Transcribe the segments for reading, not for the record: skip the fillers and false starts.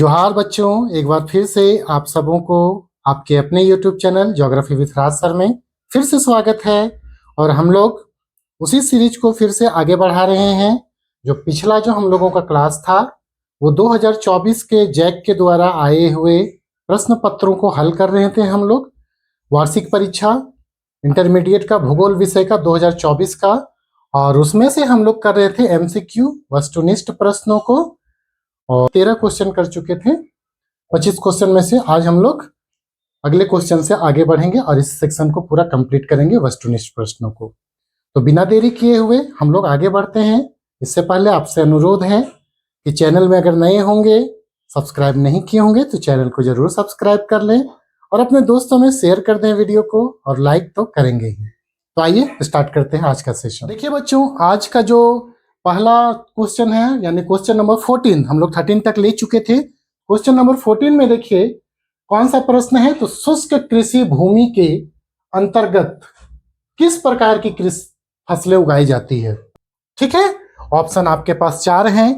जोहार बच्चों, एक बार फिर से आप सबों को आपके अपने YouTube channel geography with Raj sir में फिर से स्वागत है। और हम लोग उसी सीरीज को फिर से आगे बढ़ा रहे हैं। जो पिछला जो हम लोगों का क्लास था वो 2024 के जैक के द्वारा आए हुए प्रश्न पत्रों को हल कर रहे थे हम लोग। वार्षिक परीक्षा इंटरमीडिएट का भूगोल विषय का 2024 का, और उसमें से हम लोग कर रहे थे MCQ वस्तुनिष्ठ प्रश्नों को, और 13 क्वेश्चन कर चुके थे। 25 क्वेश्चन में से आज हम लोग अगले क्वेश्चन से आगे बढ़ेंगे और इस सेक्शन को पूरा कंप्लीट करेंगे वस्तुनिष्ठ प्रश्नों को। तो बिना देरी किए हुए हम लोग आगे बढ़ते हैं। इससे पहले आपसे अनुरोध है कि चैनल में अगर नए होंगे, सब्सक्राइब नहीं किए होंगे तो चैनल को जरूर सब्सक्राइब कर लें और अपने दोस्तों में शेयर कर दें वीडियो को, और लाइक तो करेंगे ही। तो आइए स्टार्ट करते हैं आज का सेशन। देखिए बच्चों, आज का जो पहला क्वेश्चन है यानी क्वेश्चन नंबर 14, हम लोग 13 तक ले चुके थे। क्वेश्चन नंबर 14 में देखिए कौन सा प्रश्न है, तो शुष्क कृषि भूमि के अंतर्गत किस प्रकार की फसलें उगाई जाती है। ठीक है, ऑप्शन आपके पास 4 हैं।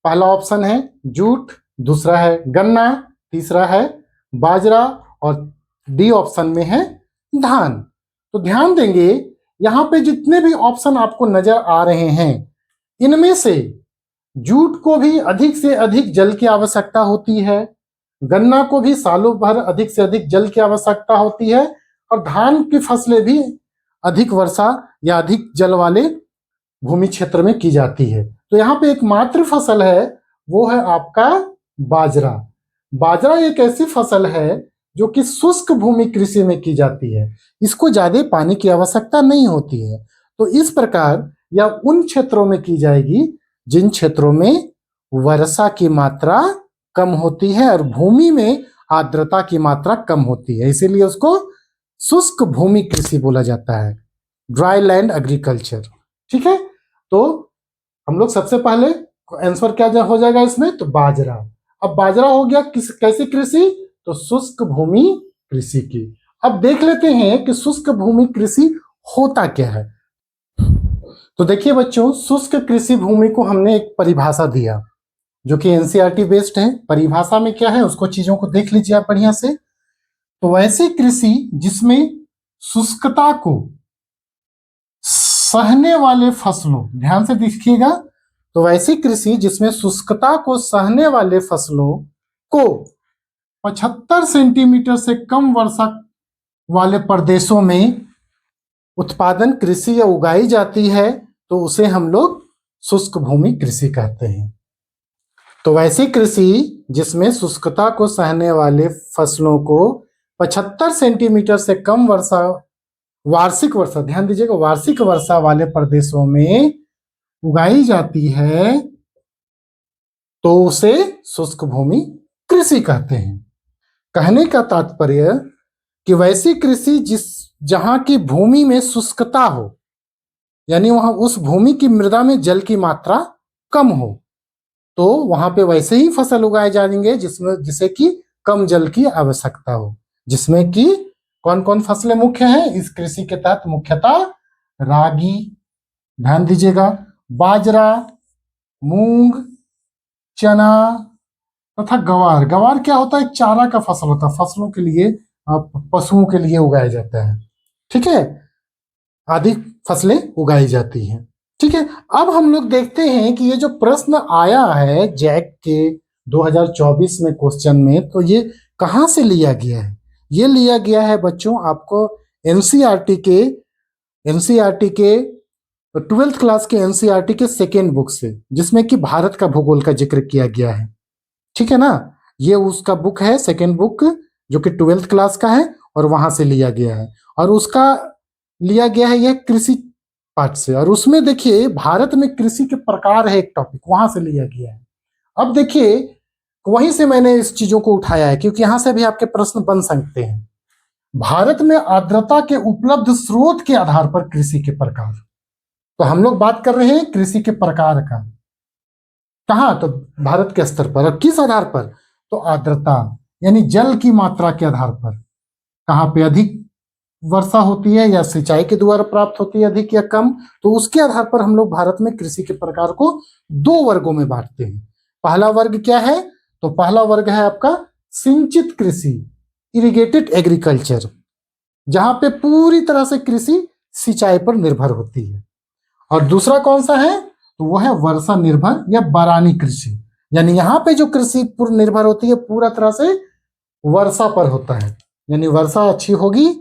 पहला ऑप्शन है जूट, दूसरा है गन्ना, तीसरा है बाजरा और डी ऑप्शन में है धान। तो ध्यान देंगे यहां पे जितने भी ऑप्शन आपको नजर आ रहे हैं, इनमें से जूट को भी अधिक से अधिक जल की आवश्यकता होती है, गन्ना को भी सालों भर अधिक से अधिक जल की आवश्यकता होती है, और धान की फसलें भी अधिक वर्षा या अधिक जल वाले भूमि क्षेत्र में की जाती है। तो यहाँ पे एकमात्र फसल है वो है आपका बाजरा। बाजरा एक ऐसी फसल है जो कि शुष्क भूमि कृषि में की जाती है, इसको ज्यादा पानी की आवश्यकता नहीं होती है। तो इस प्रकार यह उन क्षेत्रों में की जाएगी जिन क्षेत्रों में वर्षा की मात्रा कम होती है और भूमि में आर्द्रता की मात्रा कम होती है, इसीलिए उसको शुष्क भूमि कृषि बोला जाता है, ड्राई लैंड एग्रीकल्चर। ठीक है, तो हम लोग सबसे पहले आंसर क्या हो जाएगा इसमें, तो बाजरा। अब बाजरा हो गया कैसी कृषि, तो शुष्क भूमि कृषि की। अब देख लेते हैं कि शुष्क भूमि कृषि होता क्या है। तो देखिए बच्चों, शुष्क कृषि भूमि को हमने एक परिभाषा दिया जो कि NCERT बेस्ड है। परिभाषा में क्या है उसको चीजों को देख लीजिए आप बढ़िया से। तो वैसी कृषि जिसमें शुष्कता को सहने वाले फसलों, ध्यान से देखिएगा, तो वैसी कृषि जिसमें शुष्कता को सहने वाले फसलों को 75 सेंटीमीटर से कम वर्षा वाले प्रदेशों में उत्पादन कृषि या उगाई जाती है, तो उसे हम लोग शुष्क भूमि कृषि कहते हैं। तो वैसी कृषि जिसमें शुष्कता को सहने वाले फसलों को 75 सेंटीमीटर से कम वर्षा, वार्षिक वर्षा, ध्यान दीजिएगा, वार्षिक वर्षा वाले प्रदेशों में उगाई जाती है, तो उसे शुष्क भूमि कृषि कहते हैं। कहने का तात्पर्य कि वैसी कृषि जहां की भूमि में शुष्कता हो, यानी वहां उस भूमि की मृदा में जल की मात्रा कम हो, तो वहां पे वैसे ही फसल उगाए जाएंगे जिसे कि कम जल की आवश्यकता हो, जिसमें कि कौन कौन फसलें मुख्य हैं इस कृषि के तहत, मुख्यतः रागी, ध्यान दीजिएगा, बाजरा, मूंग, चना तथा गवार। गवार क्या होता है, चारा का फसल होता है, फसलों के लिए, पशुओं के लिए उगाया जाता है। ठीक है, आदि फसलें उगाई जाती हैं। ठीक है, अब हम लोग देखते हैं कि ये जो प्रश्न आया है जैक के 2024 में क्वेश्चन में, तो ये कहाँ से लिया गया है। ये लिया गया है बच्चों आपको NCERT के 12th क्लास के NCERT के सेकेंड बुक से, जिसमें कि भारत का भूगोल का जिक्र किया गया है। ठीक है ना, ये उसका बुक है, सेकेंड बुक, जो कि 12th क्लास का है, और वहां से लिया गया है, और उसका लिया गया है यह कृषि पाठ से। और उसमें देखिए भारत में कृषि के प्रकार है एक टॉपिक, वहां से लिया गया है। अब देखिए वहीं से मैंने इस चीजों को उठाया है क्योंकि यहां से भी आपके प्रश्न बन सकते हैं। भारत में आर्द्रता के उपलब्ध स्रोत के आधार पर कृषि के प्रकार, तो हम लोग बात कर रहे हैं कृषि के प्रकार का, कहां, तो भारत के स्तर पर। और किस आधार पर, तो आर्द्रता यानी जल की मात्रा के आधार पर, कहां पे अधिक वर्षा होती है या सिंचाई के द्वारा प्राप्त होती है अधिक या कम, तो उसके आधार पर हम लोग भारत में कृषि के प्रकार को 2 वर्गों में बांटते हैं। पहला वर्ग क्या है, तो पहला वर्ग है आपका सिंचित कृषि, इरिगेटेड एग्रीकल्चर, जहां पे पूरी तरह से कृषि सिंचाई पर निर्भर होती है। और दूसरा कौन सा है, तो वो है वर्षा निर्भर या बारानी कृषि, यानी यहाँ पे जो कृषि पूर्ण निर्भर होती है पूरा तरह से वर्षा पर होता है, यानी वर्षा अच्छी होगी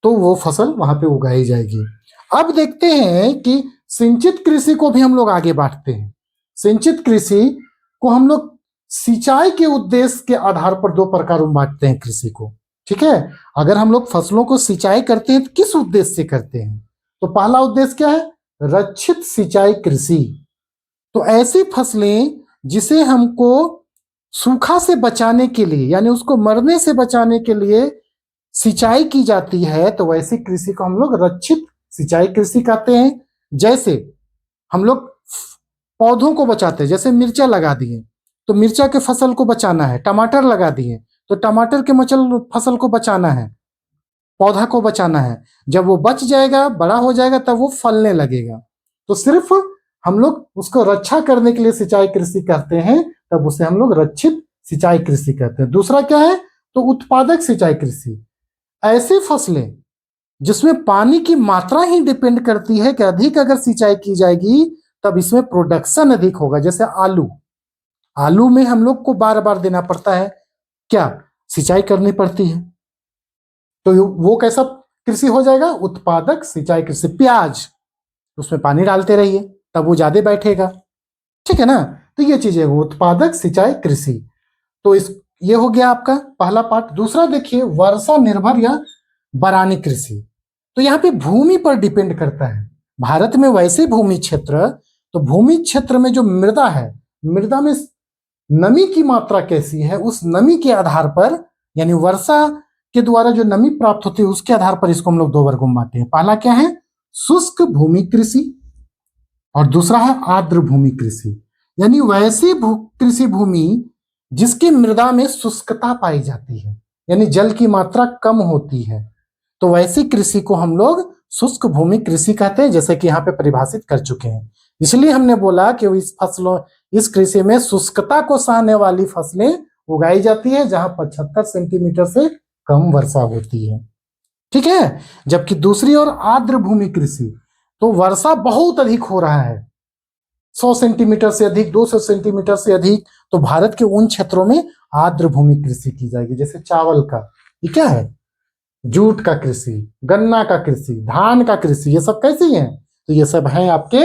तो वो फसल वहां पे उगाई जाएगी। अब देखते हैं कि सिंचित कृषि को भी हम लोग आगे बांटते हैं। सिंचित कृषि को हम लोग सिंचाई के उद्देश्य के आधार पर दो प्रकारों में बांटते हैं कृषि को, ठीक है। अगर हम लोग फसलों को सिंचाई करते हैं तो किस उद्देश्य से करते हैं, तो पहला उद्देश्य क्या है, रक्षित सिंचाई कृषि। तो ऐसी फसलें जिसे हमको सूखा से बचाने के लिए, यानी उसको मरने से बचाने के लिए सिंचाई की जाती है, तो वैसी कृषि को हम लोग रक्षित सिंचाई कृषि कहते हैं। जैसे हम लोग पौधों को बचाते हैं, जैसे मिर्चा लगा दिए तो मिर्चा के फसल को बचाना है, टमाटर लगा दिए तो टमाटर के फसल को बचाना है, पौधा को बचाना है। जब वो बच जाएगा, बड़ा हो जाएगा, तब वो फलने लगेगा। तो सिर्फ हम लोग उसको रक्षा करने के लिए सिंचाई कृषि करते हैं, तब उसे हम लोग रक्षित सिंचाई कृषि कहते हैं। दूसरा क्या है, तो उत्पादक सिंचाई कृषि। ऐसी फसलें जिसमें पानी की मात्रा ही डिपेंड करती है कि अधिक अगर सिंचाई की जाएगी तब इसमें प्रोडक्शन अधिक होगा। जैसे आलू में हम लोग को बार बार देना पड़ता है, क्या सिंचाई करनी पड़ती है, तो वो कैसा कृषि हो जाएगा, उत्पादक सिंचाई कृषि। प्याज, उसमें पानी डालते रहिए तब वो ज्यादा बैठेगा, ठीक है ना। तो ये चीजें उत्पादक सिंचाई कृषि। तो ये हो गया आपका पहला पार्ट। दूसरा देखिए, वर्षा निर्भर या बारानी कृषि। तो यहाँ पे भूमि पर डिपेंड करता है। भारत में वैसे भूमि क्षेत्र, तो भूमि क्षेत्र में जो मृदा है, मृदा में नमी की मात्रा कैसी है, उस नमी के आधार पर, यानी वर्षा के द्वारा जो नमी प्राप्त होती है उसके आधार पर इसको हम लोग दो वर्गों में बांटते हैं। पहला क्या है, शुष्क भूमि कृषि, और दूसरा है आर्द्र भूमि कृषि। यानी वैसी कृषि भूमि जिसकी मृदा में शुष्कता पाई जाती है, यानी जल की मात्रा कम होती है, तो वैसी कृषि को हम लोग शुष्क भूमि कृषि कहते हैं, जैसे कि यहाँ पे परिभाषित कर चुके हैं। इसलिए हमने बोला कि इस कृषि में शुष्कता को सहने वाली फसलें उगाई जाती है, जहां 75 सेंटीमीटर से कम वर्षा होती है, ठीक है। जबकि दूसरी ओर आर्द्र भूमि कृषि, तो वर्षा बहुत अधिक हो रहा है, 100 सेंटीमीटर से अधिक, 200 सेंटीमीटर से अधिक, तो भारत के उन क्षेत्रों में आर्द्र भूमि कृषि की जाएगी। जैसे चावल का, ये क्या है, जूट का कृषि, गन्ना का कृषि, धान का कृषि, ये सब कैसी है, तो ये सब है आपके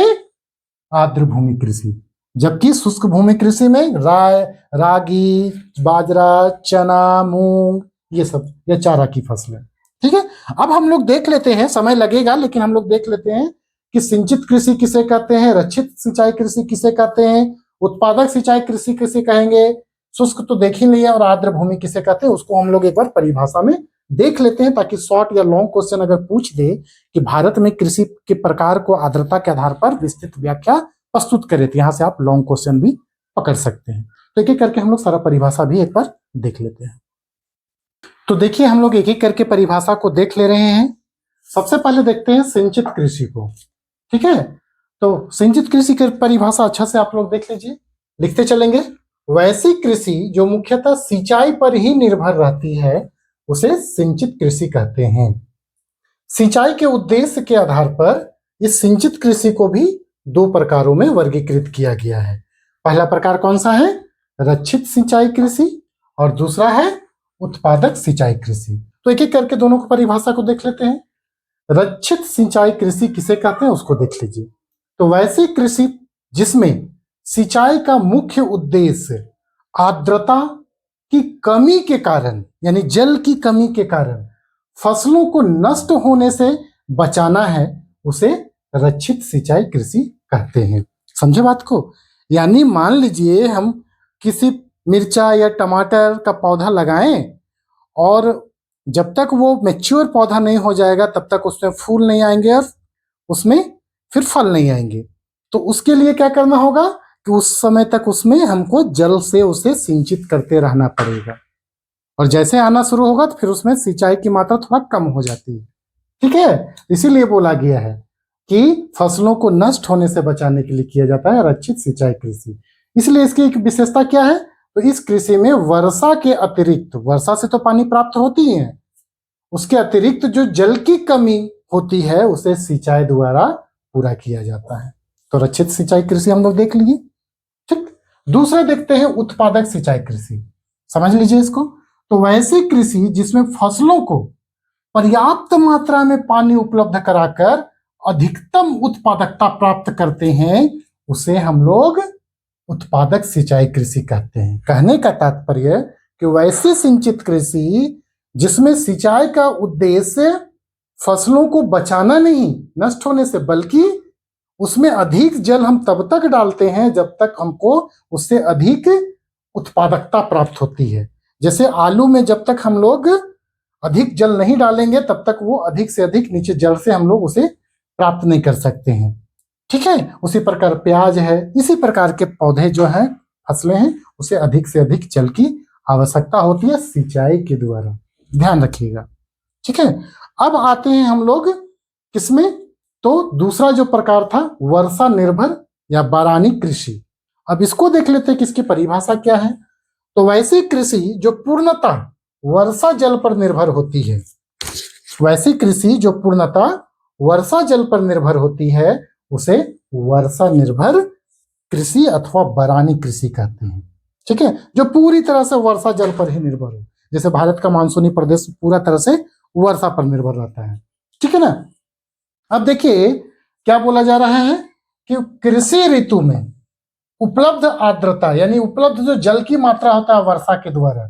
आर्द्र भूमि कृषि। जबकि शुष्क भूमि कृषि में रागी, बाजरा, चना, मूंग, ये सब ये चारा की फसलें, ठीक है। अब हम लोग देख लेते हैं, समय लगेगा लेकिन हम लोग देख लेते हैं कि सिंचित कृषि किसे कहते हैं, रक्षित सिंचाई कृषि किसे कहते हैं, उत्पादक सिंचाई कृषि किसे कहेंगे, शुष्क तो देख ही लिया, और आर्द्र भूमि किसे कहते हैं उसको हम लोग एक बार परिभाषा में देख लेते हैं, ताकि शॉर्ट या लॉन्ग क्वेश्चन अगर पूछ दे कि भारत में कृषि के प्रकार को आर्द्रता के आधार पर विस्तृत व्याख्या प्रस्तुत करे, तो यहाँ से आप लॉन्ग क्वेश्चन भी पकड़ सकते हैं। तो एक एक करके हम लोग सारा परिभाषा भी एक बार देख लेते हैं। तो देखिए, हम लोग एक एक करके परिभाषा को देख ले रहे हैं। सबसे पहले देखते हैं सिंचित कृषि को, ठीक है। तो सिंचित कृषि की परिभाषा अच्छा से आप लोग देख लीजिए, लिखते चलेंगे। वैसी कृषि जो मुख्यतः सिंचाई पर ही निर्भर रहती है उसे सिंचित कृषि कहते हैं। सिंचाई के उद्देश्य के आधार पर इस सिंचित कृषि को भी दो प्रकारों में वर्गीकृत किया गया है। पहला प्रकार कौन सा है, रक्षित सिंचाई कृषि, और दूसरा है उत्पादक सिंचाई कृषि। तो एक एक करके दोनों को परिभाषा को देख लेते हैं। रक्षित सिंचाई कृषि किसे कहते हैं उसको देख लीजिए। तो वैसी कृषि जिसमें सिंचाई का मुख्य उद्देश्य आर्द्रता की कमी के कारण, यानी जल की कमी के कारण फसलों को नष्ट होने से बचाना है, उसे रक्षित सिंचाई कृषि कहते हैं। समझे बात को। यानी मान लीजिए हम किसी मिर्चा या टमाटर का पौधा लगाएं, और जब तक वो मैच्योर पौधा नहीं हो जाएगा तब तक उसमें फूल नहीं आएंगे और उसमें फिर फल नहीं आएंगे। तो उसके लिए क्या करना होगा कि उस समय तक उसमें हमको जल से उसे सिंचित करते रहना पड़ेगा, और जैसे आना शुरू होगा तो फिर उसमें सिंचाई की मात्रा थोड़ा कम हो जाती है, ठीक है। इसीलिए बोला गया है कि फसलों को नष्ट होने से बचाने के लिए किया जाता है रक्षित सिंचाई कृषि। इसलिए इसकी एक विशेषता क्या है, तो इस कृषि में वर्षा के अतिरिक्त, वर्षा से तो पानी प्राप्त होती है, उसके अतिरिक्त जो जल की कमी होती है उसे सिंचाई द्वारा पूरा किया जाता है। तो रक्षित सिंचाई कृषि हम लोग देख लिए। ठीक, दूसरा देखते हैं उत्पादक सिंचाई कृषि। समझ लीजिए इसको। तो वैसी कृषि जिसमें फसलों को पर्याप्त मात्रा में पानी उपलब्ध कराकर अधिकतम उत्पादकता प्राप्त करते हैं, उसे हम लोग उत्पादक सिंचाई कृषि कहते हैं। कहने का तात्पर्य कि वैसी सिंचित कृषि जिसमें सिंचाई का उद्देश्य फसलों को बचाना नहीं, नष्ट होने से, बल्कि उसमें अधिक जल हम तब तक डालते हैं जब तक हमको उससे अधिक उत्पादकता प्राप्त होती है। जैसे आलू में जब तक हम लोग अधिक जल नहीं डालेंगे तब तक वो अधिक से अधिक नीचे जल से हम लोग उसे प्राप्त नहीं कर सकते हैं। ठीक है, उसी प्रकार प्याज है, इसी प्रकार के पौधे जो हैं, फसलें हैं, उसे अधिक से अधिक जल की आवश्यकता होती है सिंचाई के द्वारा। ध्यान रखिएगा। ठीक है, अब आते हैं हम लोग किसमें, तो दूसरा जो प्रकार था वर्षा निर्भर या बारानी कृषि। अब इसको देख लेते हैं कि इसकी परिभाषा क्या है। तो वैसी कृषि जो पूर्णतः वर्षा जल पर निर्भर होती है, वैसी कृषि जो पूर्णतः वर्षा जल पर निर्भर होती है उसे वर्षा निर्भर कृषि अथवा बारानी कृषि कहते हैं। ठीक है, जो पूरी तरह से वर्षा जल पर ही निर्भर हो। जैसे भारत का मानसूनी प्रदेश पूरा तरह से वर्षा पर निर्भर रहता है। ठीक है ना। अब देखिए क्या बोला जा रहा है कि कृषि ऋतु में उपलब्ध आर्द्रता यानी उपलब्ध जो जल की मात्रा होता है वर्षा के द्वारा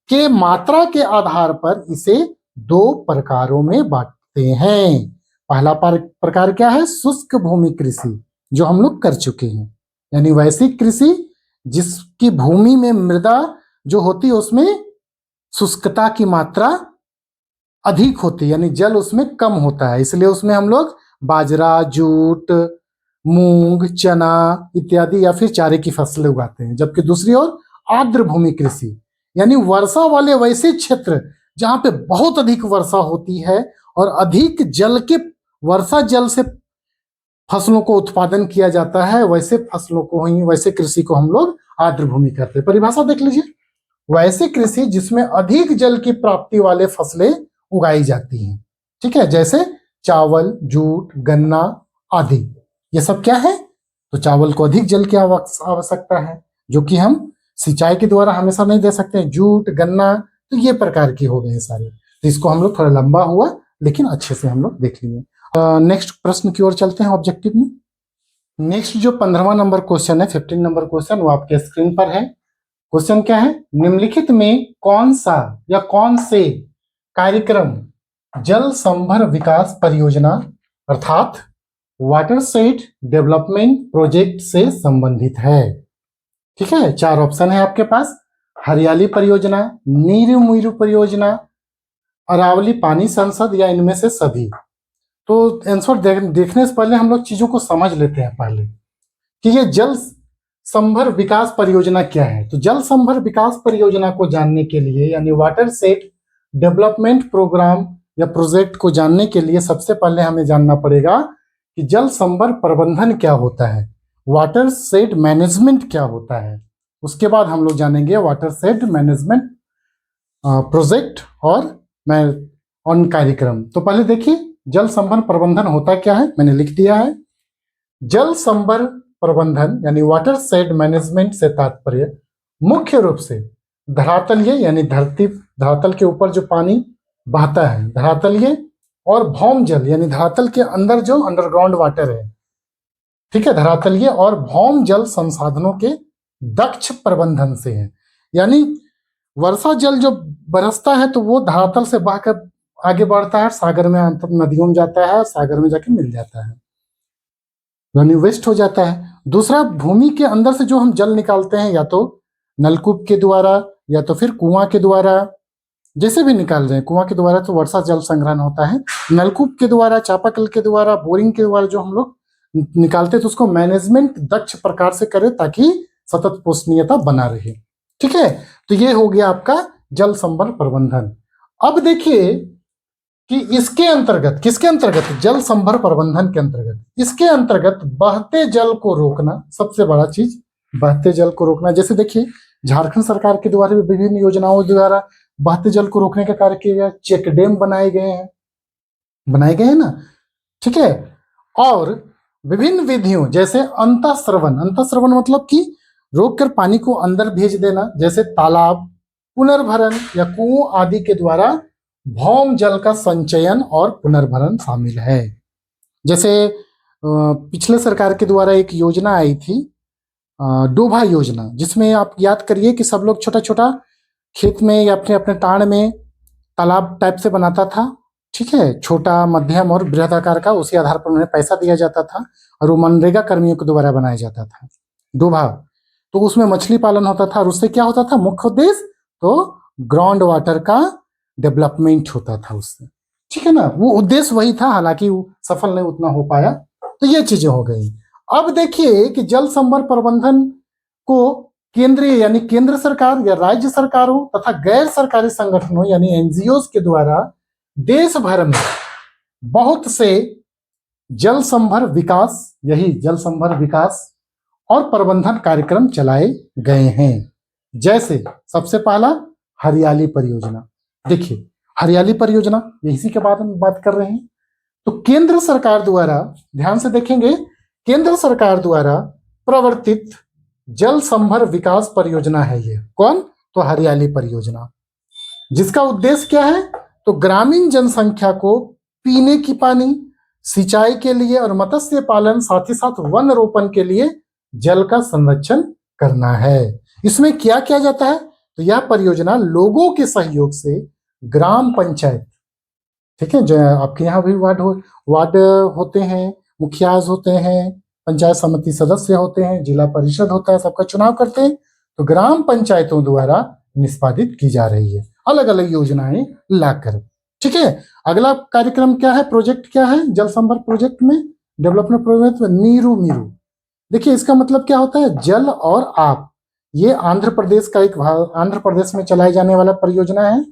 के मात्रा के आधार पर इसे दो प्रकारों में बांटते हैं। पहला प्रकार क्या है, शुष्क भूमि कृषि, जो हम लोग कर चुके हैं, यानी वैसी कृषि जिसकी भूमि में मृदा जो होती है उसमें शुष्कता की मात्रा अधिक होती है, यानी जल उसमें कम होता है, इसलिए उसमें हम लोग बाजरा, जूट, मूंग, चना इत्यादि या फिर चारे की फसलें उगाते हैं। जबकि दूसरी ओर आर्द्र भूमि कृषि यानी वर्षा वाले वैसे क्षेत्र जहां पे बहुत अधिक वर्षा होती है और अधिक जल के वर्षा जल से फसलों को उत्पादन किया जाता है, वैसे फसलों को ही, वैसे कृषि को हम लोग आर्द्र भूमि कहते हैं। परिभाषा देख लीजिए, वैसे कृषि जिसमें अधिक जल की प्राप्ति वाले फसलें उगाई जाती हैं। ठीक है, जैसे चावल, जूट, गन्ना आदि। ये सब क्या है, तो चावल को अधिक जल की आवश्यकता है जो कि हम सिंचाई के द्वारा हमेशा नहीं दे सकते हैं। जूट, गन्ना, तो ये प्रकार की हो गए सारे। तो इसको हम लोग थोड़ा लंबा हुआ लेकिन अच्छे से हम लोग देख लिए। नेक्स्ट प्रश्न की ओर चलते हैं ऑब्जेक्टिव में। नेक्स्ट जो 15वां नंबर क्वेश्चन है, 15 नंबर क्वेश्चन, वो आपके स्क्रीन पर है। क्वेश्चन क्या है, निम्नलिखित में कौन सा या कौन से कार्यक्रम जल संभर विकास परियोजना अर्थात वाटरशेड डेवलपमेंट प्रोजेक्ट से संबंधित है। ठीक है, 4 ऑप्शन है आपके पास, हरियाली परियोजना, नीरू मुईरू परियोजना, अरावली पानी संसद या इनमें से सभी। तो आंसर देखने से पहले हम लोग चीजों को समझ लेते हैं पहले कि ये जल संभर विकास परियोजना क्या है। तो जल संभर विकास परियोजना को जानने के लिए यानी वाटरशेड डेवलपमेंट प्रोग्राम या प्रोजेक्ट को जानने के लिए सबसे पहले हमें जानना पड़ेगा कि जल संभर प्रबंधन क्या होता है, वाटरशेड मैनेजमेंट क्या होता है। उसके बाद हम लोग जानेंगे वाटरशेड मैनेजमेंट प्रोजेक्ट और ऑन कार्यक्रम। तो पहले देखिए जल संभर प्रबंधन होता क्या है, मैंने लिख दिया है। जल संभर प्रबंधन यानी वाटरशेड मैनेजमेंट से तात्पर्य मुख्य रूप से धरातलीय यानी धरातल के ऊपर जो पानी बहता है, धरातलीय, और भौम जल यानी धरातल के अंदर जो अंडरग्राउंड वाटर है। ठीक है, धरातलीय और भौम जल संसाधनों के दक्ष प्रबंधन से है। यानी वर्षा जल जो बरसता है तो वो धरातल से बहकर आगे बढ़ता है, सागर में, नदियों में जाता है, सागर में जाके मिल जाता है, यानी वेस्ट हो जाता है। दूसरा, भूमि के अंदर से जो हम जल निकालते हैं या तो नलकूप के द्वारा या तो फिर कुआं के द्वारा, जैसे भी निकाल रहे हैं, कुआं के द्वारा तो वर्षा जल संग्रहण होता है, नलकूप के द्वारा, चापाकल के द्वारा, बोरिंग के द्वारा जो हम लोग निकालते हैं तो उसको मैनेजमेंट दक्ष प्रकार से करें ताकि सतत पोषणीयता बना रहे। ठीक है, तो ये हो गया आपका जल संभर प्रबंधन। अब देखिए कि इसके अंतर्गत, किसके अंतर्गत, जल संभर प्रबंधन के अंतर्गत, इसके अंतर्गत बहते जल को रोकना सबसे बड़ा चीज, बहते जल को रोकना। जैसे देखिए झारखंड सरकार के द्वारा भी विभिन्न योजनाओं द्वारा बहते जल को रोकने का कार्य किया गया। चेक डैम बनाए गए हैं ना, ठीक है। और विभिन्न विधियों जैसे अंतःस्रवण मतलब कि रोककर पानी को अंदर भेज देना, जैसे तालाब, पुनर्भरण या कुओं आदि के द्वारा भौम जल का संचयन और पुनर्भरण शामिल है। जैसे पिछले सरकार के द्वारा एक योजना आई थी, डोभा योजना, जिसमें आप याद करिए कि सब लोग छोटा छोटा खेत में या अपने अपने टांड में तालाब टाइप से बनाता था, ठीक है, छोटा, मध्यम और बृहद आकार का। उसी आधार पर उन्हें पैसा दिया जाता था और वो मनरेगा कर्मियों के द्वारा बनाया जाता था डोभा। तो उसमें मछली पालन होता था और उससे क्या होता था, मुख्य उद्देश्य तो ग्राउंड वाटर का डेवलपमेंट होता था उससे, ठीक है ना। वो उद्देश्य वही था, हालांकि वो सफल नहीं उतना हो पाया। तो ये चीजें हो गई। अब देखिए कि जल संभर प्रबंधन को केंद्रीय यानी केंद्र सरकार या राज्य सरकारों तथा गैर सरकारी संगठनों यानी एनजीओ के द्वारा देश भर में बहुत से जल संभर विकास और प्रबंधन कार्यक्रम चलाए गए हैं। जैसे सबसे पहला हरियाली परियोजना। देखिए हरियाली परियोजना, इसी के बारे में बात कर रहे हैं। तो केंद्र सरकार द्वारा, ध्यान से देखेंगे, केंद्र सरकार द्वारा प्रवर्तित जल संभर विकास परियोजना है ये। कौन? तो हरियाली परियोजना, जिसका उद्देश्य क्या है, तो ग्रामीण जनसंख्या को पीने की पानी, सिंचाई के लिए और मत्स्य पालन, साथ ही साथ वन रोपण के लिए जल का संरक्षण करना है। इसमें क्या किया जाता है, तो यह परियोजना लोगों के सहयोग से ग्राम पंचायत, ठीक है, जो आपके यहाँ भी वार्ड होते हैं, मुखियाज होते हैं, पंचायत समिति सदस्य होते हैं, जिला परिषद होता है, सबका चुनाव करते हैं। तो ग्राम पंचायतों द्वारा निष्पादित की जा रही है अलग अलग योजनाएं लाकर, ठीक है। अगला कार्यक्रम क्या है, प्रोजेक्ट क्या है जल संभर प्रोजेक्ट में, डेवलपमेंट प्रोजेक्ट में, नीरू मीरू। देखिए इसका मतलब क्या होता है, जल और आप। ये आंध्र प्रदेश में चलाए जाने वाला परियोजना है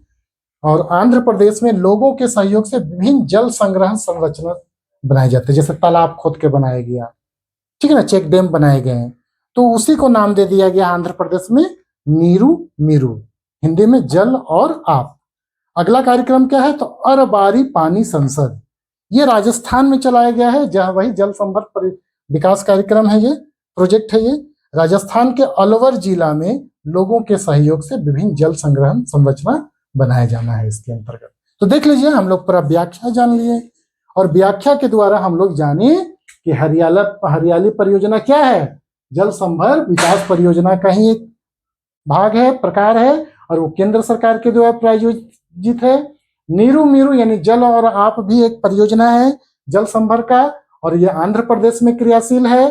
और आंध्र प्रदेश में लोगों के सहयोग से विभिन्न जल संग्रहण संरचना बनाए जाते हैं। जैसे तालाब खोद के बनाया गया, ठीक है ना, चेक डैम बनाए गए हैं, तो उसी को नाम दे दिया गया आंध्र प्रदेश में नीरू मीरू, हिंदी में जल और आप। अगला कार्यक्रम क्या है, तो अरबारी पानी संसद। ये राजस्थान में चलाया गया है, जहां वही जल संभर विकास कार्यक्रम है, ये प्रोजेक्ट है। ये राजस्थान के अलवर जिला में लोगों के सहयोग से विभिन्न जल संग्रहण संरचना बनाया जाना है इसके अंतर्गत। तो देख लीजिए, हम लोग पूरा व्याख्या जान लिए और व्याख्या के द्वारा हम लोग जाने कि हरियाली परियोजना क्या है, जल संभर विकास परियोजना का ही एक भाग है, प्रकार है, और वो केंद्र सरकार के द्वारा प्रायोजित है। नीरू मीरू यानी जल और आप भी एक परियोजना है जल संभर का, और ये आंध्र प्रदेश में क्रियाशील है।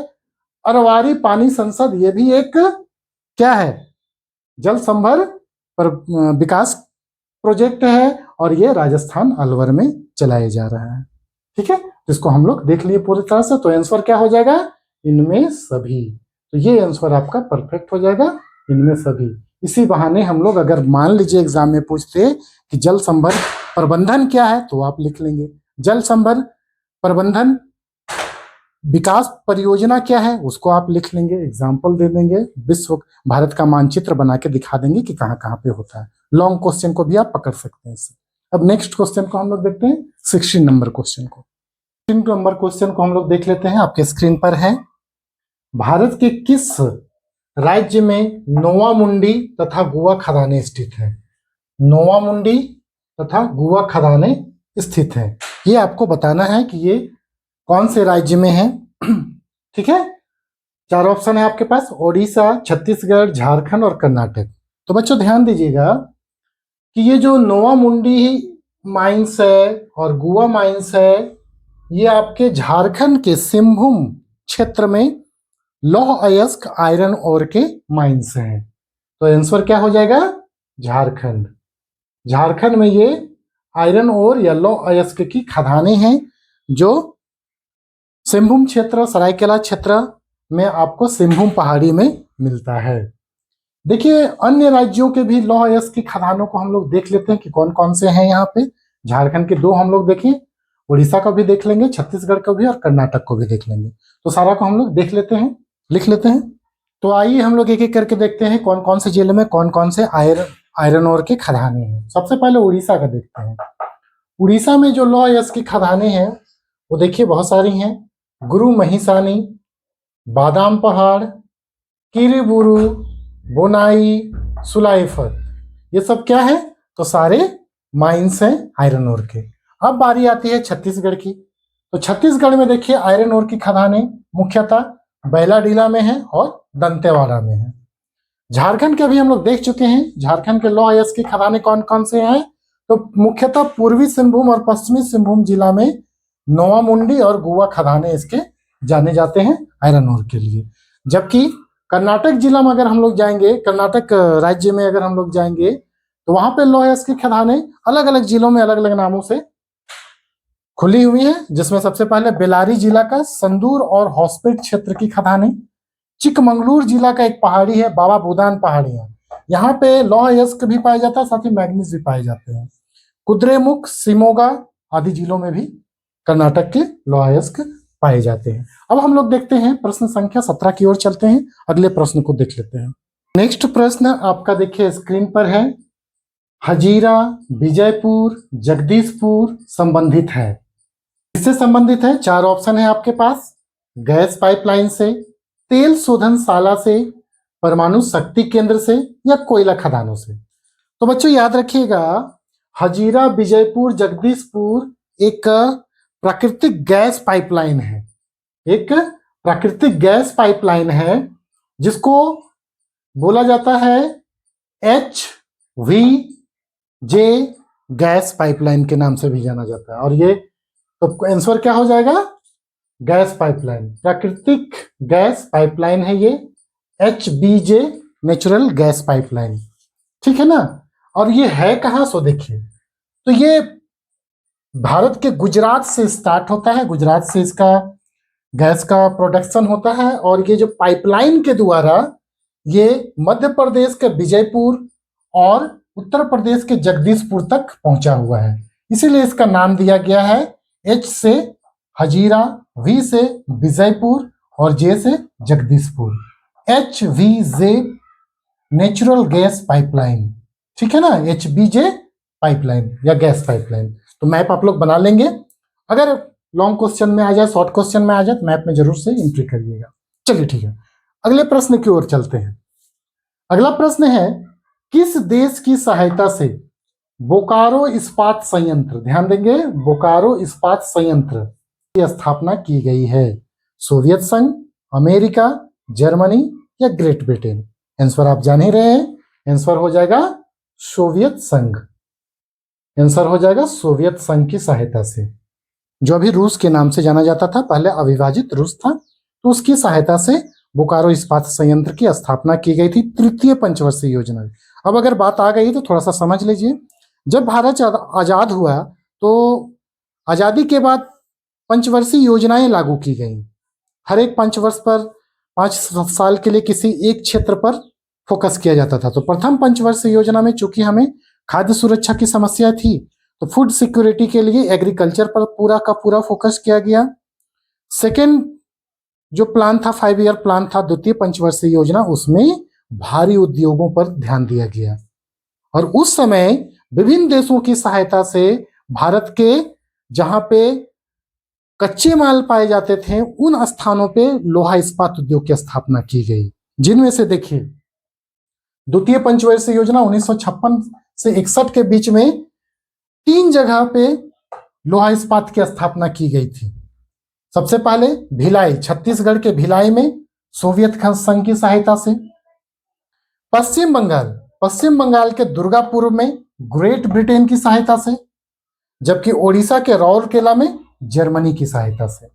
अरवारी पानी संसद, ये भी एक क्या है, जल संभर विकास प्रोजेक्ट है, और ये राजस्थान अलवर में चलाया जा रहा है, ठीक है। इसको हम लोग देख लिए पूरी तरह से। तो आंसर क्या हो जाएगा, इनमें सभी। तो ये आंसर आपका परफेक्ट हो जाएगा, इनमें सभी। इसी बहाने हम लोग अगर मान लीजिए एग्जाम में पूछते कि जल संभर प्रबंधन क्या है, तो आप लिख लेंगे जल संभर प्रबंधन विकास परियोजना क्या है, उसको आप लिख लेंगे, एग्जाम्पल दे देंगे, विश्व भारत का मानचित्र बना के दिखा देंगे कि कहाँ कहाँ पे होता है। लॉन्ग क्वेश्चन को भी आप पकड़ सकते हैं इससे। अब नेक्स्ट क्वेश्चन को हम लोग देखते हैं, 16 नंबर क्वेश्चन को। 16 नंबर क्वेश्चन को हम लोग देख लेते हैं, आपके स्क्रीन पर है। भारत के किस राज्य में नोवा मुंडी तथा गुआ खदानें स्थित है? नोवा मुंडी तथा गुआ खदानें स्थित है, ये आपको बताना है कि ये कौन से राज्य में है, ठीक है। 4 ऑप्शन है आपके पास, ओडिशा, छत्तीसगढ़, झारखंड और कर्नाटक। तो बच्चों ध्यान दीजिएगा कि ये जो नोवा मुंडी माइंस है और गुआ माइंस है, ये आपके झारखंड के सिंहभूम क्षेत्र में लौह अयस्क आयरन ओर के माइंस हैं। तो आंसर क्या हो जाएगा, झारखंड। झारखंड में ये आयरन ओर या लौह अयस्क की खदानें हैं, जो सिंहभूम क्षेत्र, सरायकेला क्षेत्र में आपको सिंहभूम पहाड़ी में मिलता है। देखिए अन्य राज्यों के भी लौह अयस्क की खदानों को हम लोग देख लेते हैं कि कौन कौन से हैं यहाँ पे। झारखंड के 2 हम लोग देखें, उड़ीसा का भी देख लेंगे, छत्तीसगढ़ का भी और कर्नाटक को भी देख लेंगे। तो सारा को हम लोग देख लेते हैं, लिख लेते हैं। तो आइए हम लोग एक एक करके देखते हैं कौन कौन से जिले में कौन कौन से आयरन ओर के खदानें हैं। सबसे पहले उड़ीसा का देखते हैं। उड़ीसा में जो लौह अयस्क की खदानें हैं वो देखिए बहुत सारी हैं। गुरु महिसानी, बादाम पहाड़, किरीबुरु, बोनाई, सुलाइफर, ये सब क्या है? तो सारे माइंस हैं आयरन ओर के। अब बारी आती है छत्तीसगढ़ की। तो छत्तीसगढ़ में देखिए आयरन ओर की खदानें मुख्यतः बैलाडीला में है और दंतेवाड़ा में है। झारखंड के अभी हम लोग देख चुके हैं। झारखंड के लौह अयस्क की खदानें कौन कौन से हैं? तो मुख्यतः पूर्वी सिंहभूम और पश्चिमी सिंहभूम जिला में नोवामुंडी और गुवा खदानें इसके जाने जाते हैं आयरन ओर के लिए। जबकि कर्नाटक जिला में अगर हम लोग जाएंगे, कर्नाटक राज्य में अगर हम लोग जाएंगे, तो वहां पे लौह अयस्क की खदानें अलग अलग जिलों में अलग अलग नामों से खुली हुई है। जिसमें सबसे पहले बेलारी जिला का संदूर और हॉस्पेट क्षेत्र की खदानें, चिकमंगलूर जिला का एक पहाड़ी है बाबा बुदान पहाड़ियां, यहाँ पे लौह अयस्क भी पाया जाता है, साथ ही मैग्नीज भी पाए जाते हैं। कुद्रेमुख, सिमोगा आदि जिलों में भी कर्नाटक के लौह अयस्क पाए जाते हैं। अब हम लोग देखते हैं प्रश्न संख्या 17 की ओर चलते हैं। अगले प्रश्न को देख लेते हैं। नेक्स्ट प्रश्न आपका देखिए स्क्रीन पर है। हजीरा, विजयपुर, जगदीशपुर संबंधित है। इससे संबंधित है, 4 ऑप्शन है आपके पास। गैस पाइपलाइन से, तेल शोधनशाला से, परमाणु शक्ति केंद्र से या कोयला खदानों से। तो बच्चों याद रखिएगा, हजीरा, विजयपुर, जगदीशपुर एक प्राकृतिक गैस पाइपलाइन है। एक प्राकृतिक गैस पाइपलाइन है जिसको बोला जाता है HVJ गैस पाइपलाइन के नाम से भी जाना जाता है। और ये तो आंसर क्या हो जाएगा? गैस पाइपलाइन, प्राकृतिक गैस पाइपलाइन है ये, HBJ नेचुरल गैस पाइपलाइन। ठीक है ना। और ये है कहां? सो देखिए, तो ये भारत के गुजरात से स्टार्ट होता है। गुजरात से इसका गैस का प्रोडक्शन होता है और ये जो पाइपलाइन के द्वारा ये मध्य प्रदेश के विजयपुर और उत्तर प्रदेश के जगदीशपुर तक पहुंचा हुआ है। इसीलिए इसका नाम दिया गया है। H से हजीरा, V से विजयपुर और J से Jagdishpur, HVJ natural gas pipeline. ठीक है ना, HBJ पाइपलाइन या गैस पाइपलाइन। तो मैप आप लोग बना लेंगे। अगर लॉन्ग क्वेश्चन में आ जाए, शॉर्ट क्वेश्चन में आ जाए, तो मैप में जरूर से एंट्री करिएगा। चलिए ठीक है, अगले प्रश्न की ओर चलते हैं। अगला प्रश्न है, किस देश की सहायता से बोकारो इस्पात संयंत्र, ध्यान देंगे, बोकारो इस्पात संयंत्र की स्थापना की गई है? सोवियत संघ, अमेरिका, जर्मनी या ग्रेट ब्रिटेन? आंसर आप जान ही रहे हैं, आंसर हो जाएगा सोवियत संघ। आंसर हो जाएगा सोवियत संघ की सहायता से, जो अभी रूस के नाम से जाना जाता था, पहले अविभाजित रूस था। तो उसकी सहायता से बोकारो इस्पात संयंत्र की स्थापना की गई थी, तृतीय पंचवर्षीय योजना। अब अगर बात आ गई तो थोड़ा सा समझ लीजिए। जब भारत आजाद हुआ तो आजादी के बाद पंचवर्षीय योजनाएं लागू की गई। हर एक पंचवर्ष पर 5 साल के लिए किसी एक क्षेत्र पर फोकस किया जाता था। तो प्रथम पंचवर्षीय योजना में चूंकि हमें खाद्य सुरक्षा की समस्या थी, तो फूड सिक्योरिटी के लिए एग्रीकल्चर पर पूरा का पूरा फोकस किया गया। सेकेंड जो प्लान था, 5 ईयर प्लान था, द्वितीय पंचवर्षीय योजना, उसमें भारी उद्योगों पर ध्यान दिया गया। और उस समय विभिन्न देशों की सहायता से भारत के जहां पे कच्चे माल पाए जाते थे, उन स्थानों पे लोहा इस्पात उद्योग की स्थापना की गई। जिनमें से देखिए, द्वितीय पंचवर्षीय योजना 1956 से 61 के बीच में 3 जगह पे लोहा इस्पात की स्थापना की गई थी। सबसे पहले भिलाई, छत्तीसगढ़ के भिलाई में सोवियत संघ की सहायता से। पश्चिम बंगाल के दुर्गापुर में ग्रेट ब्रिटेन की सहायता से। जबकि ओडिशा के राउरकेला में जर्मनी की सहायता से।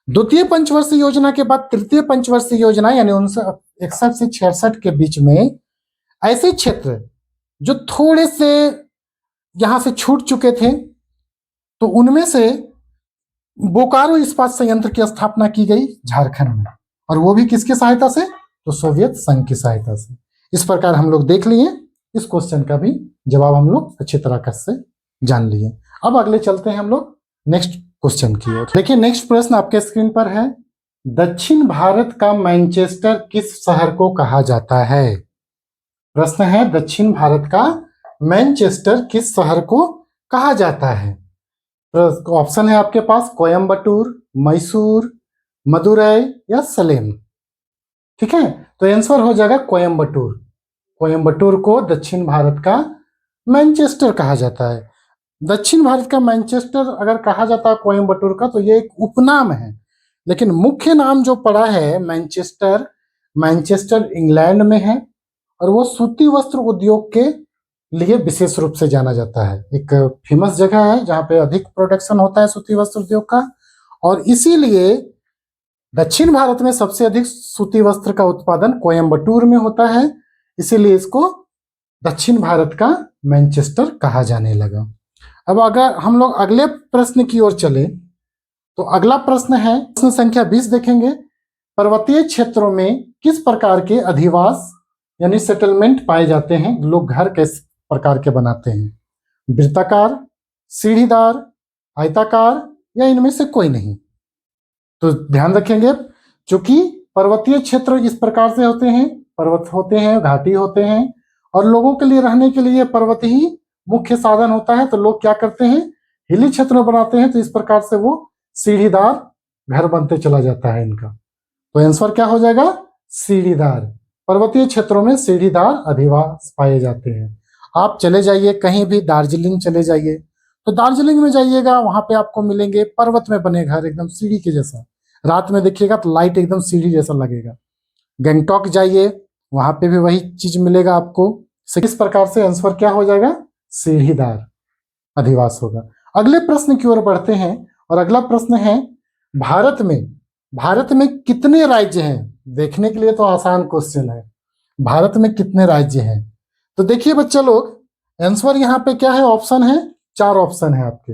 द्वितीय पंचवर्षीय योजना के बाद तृतीय पंचवर्षीय योजना यानी 1961 से 66 के बीच में ऐसे क्षेत्र जो थोड़े से यहां से छूट चुके थे, तो उनमें से बोकारो इस्पात संयंत्र की स्थापना की गई झारखंड में, और वो भी किसकी सहायता से? तो सोवियत संघ की सहायता से। इस प्रकार हम लोग देख लिए, इस क्वेश्चन का भी जवाब हम लोग अच्छी तरह से जान लिए। अब अगले चलते हैं हम लोग नेक्स्ट क्वेश्चन की ओर। देखिए नेक्स्ट प्रश्न आपके स्क्रीन पर है। दक्षिण भारत का मैनचेस्टर किस शहर को कहा जाता है? प्रश्न है, दक्षिण भारत का मैनचेस्टर किस शहर को कहा जाता है? ऑप्शन है आपके पास कोयम्बटूर, मैसूर, मदुरई या सलेम। ठीक है, तो आंसर हो जाएगा कोयम्बटूर। कोयम्बटूर को दक्षिण भारत का मैनचेस्टर कहा जाता है। दक्षिण भारत का मैनचेस्टर अगर कहा जाता है कोयम्बटूर का, तो ये एक उपनाम है, लेकिन मुख्य नाम जो पड़ा है मैनचेस्टर, मैनचेस्टर इंग्लैंड में है और वो सूती वस्त्र उद्योग के लिए विशेष रूप से जाना जाता है। एक फेमस जगह है जहाँ पे अधिक प्रोडक्शन होता है सूती वस्त्र उद्योग का, और इसीलिए दक्षिण भारत में सबसे अधिक सूती वस्त्र का उत्पादन कोयम्बटूर में होता है, इसीलिए इसको दक्षिण भारत का मैनचेस्टर कहा जाने लगा। अब अगर हम लोग अगले प्रश्न की ओर चले, तो अगला प्रश्न है, प्रश्न संख्या 20 देखेंगे। पर्वतीय क्षेत्रों में किस प्रकार के अधिवास यानी सेटलमेंट पाए जाते हैं? लोग घर किस प्रकार के बनाते हैं? वृत्ताकार, सीढ़ीदार, आयताकार या इनमें से कोई नहीं? तो ध्यान रखेंगे, क्योंकि पर्वतीय क्षेत्र इस प्रकार से होते हैं, पर्वत होते हैं, घाटी होते हैं, और लोगों के लिए रहने के लिए पर्वत ही मुख्य साधन होता है। तो लोग क्या करते हैं, हिली क्षेत्र में बनाते हैं, तो इस प्रकार से वो सीढ़ीदार घर बनते चला जाता है इनका। तो आंसर क्या हो जाएगा? सीढ़ीदार। पर्वतीय क्षेत्रों में सीढ़ीदार अधिवास पाए जाते हैं। आप चले जाइए कहीं भी, दार्जिलिंग चले जाइए, तो दार्जिलिंग में जाइएगा, वहां पे आपको मिलेंगे पर्वत में बने घर, एकदम सीढ़ी के जैसा। रात में देखिएगा तो लाइट एकदम सीढ़ी जैसा लगेगा। गंगटोक जाइए, वहां पे भी वही चीज मिलेगा आपको। इस प्रकार से आंसर क्या हो जाएगा? सीढ़ीदार अधिवास होगा। अगले प्रश्न की ओर बढ़ते हैं, और अगला प्रश्न है, भारत में कितने राज्य हैं? देखने के लिए तो आसान क्वेश्चन है, भारत में कितने राज्य हैं? तो देखिए बच्चे लोग, आंसर यहाँ पे क्या है? ऑप्शन है, 4 ऑप्शन है आपके,